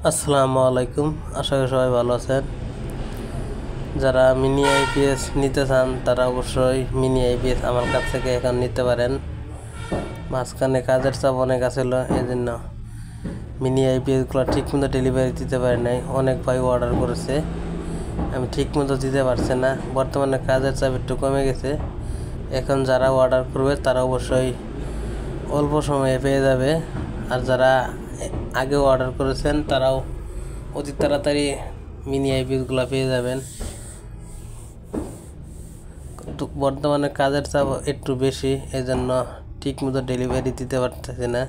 আসসালামু আলাইকুম। আশা করি সবাই ভালো আছেন। যারা মিনি আইপিএস নিতে চান তারা অবশ্যই মিনি আইপিএস আমার কাছ থেকে এখন নিতে পারেন। মাঝখানে কাজের চাপ অনেক আছিল, এই জন্য মিনি আইপিএসগুলো ঠিকমতো ডেলিভারি দিতে পারি নাই। অনেক ভাই অর্ডার করেছে, আমি ঠিকমতো দিতে পারছি না। বর্তমানে কাজের চাপ একটু কমে গেছে। এখন যারা অর্ডার করবে তারা অবশ্যই অল্প সময়ে পেয়ে যাবে। আর যারা আগেও অর্ডার করেছেন তারাও অতি তাড়াতাড়ি মিনি আইপিএসগুলো পেয়ে যাবেন। বর্তমানে কাজের চাপ একটু বেশি, এজন্য ঠিকমতো ডেলিভারি দিতে পারতেছি না,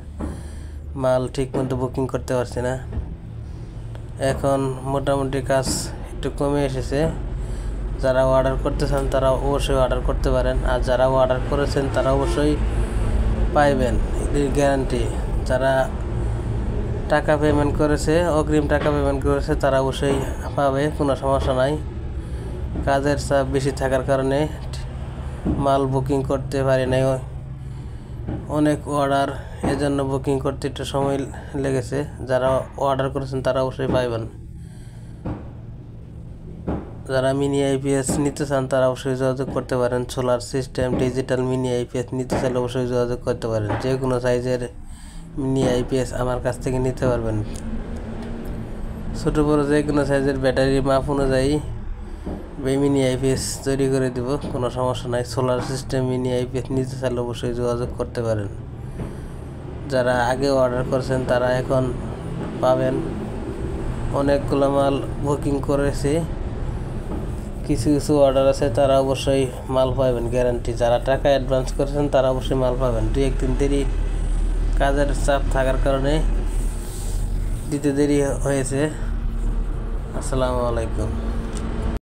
মাল ঠিকমতো বুকিং করতে পারছি না। এখন মোটামুটি কাজ একটু কমে এসেছে। যারা অর্ডার করতে চান তারা অবশ্যই অর্ডার করতে পারেন। আর যারা অর্ডার করেছেন তারা অবশ্যই পাইবেন, এর গ্যারান্টি। যারা টাকা পেমেন্ট করেছে, অগ্রিম টাকা পেমেন্ট করেছে, তারা অবশ্যই পাবে, কোনো সমস্যা নাই। কাজের চাপ বেশি থাকার কারণে মাল বুকিং করতে পারি নাই, অনেক অর্ডার, এজন্য বুকিং করতে একটু সময় লেগেছে। যারা অর্ডার করেছেন তারা অবশ্যই পাইবেন। যারা মিনি আইপিএস নিতে চান তারা অবশ্যই যোগাযোগ করতে পারেন। Solar system digital mini IPS নিতে চাইলে অবশ্যই যোগাযোগ করতে পারেন। যে কোনো সাইজের মিনি আইপিএস আমার কাছ থেকে নিতে পারবেন। ছোটো বড়ো যে কোনো সাইজের ব্যাটারি মাপ অনুযায়ী মিনি আইপিএস তৈরি করে দিব, কোনো সমস্যা নাই। সোলার সিস্টেম মিনি আইপিএস নিতে চাইলে অবশ্যই যোগাযোগ করতে পারেন। যারা আগে অর্ডার করেছেন তারা এখন পাবেন। অনেকগুলো মাল বুকিং করেছি, কিছু কিছু অর্ডার আছে, তারা অবশ্যই মাল পাবেন গ্যারান্টি। যারা টাকা অ্যাডভান্স করেছেন তারা অবশ্যই মাল পাবেন। 2-1 দিন দেরি, কাজের চাপ থাকার কারণে দিতে দেরি হয়েছে। আসসালামু আলাইকুম।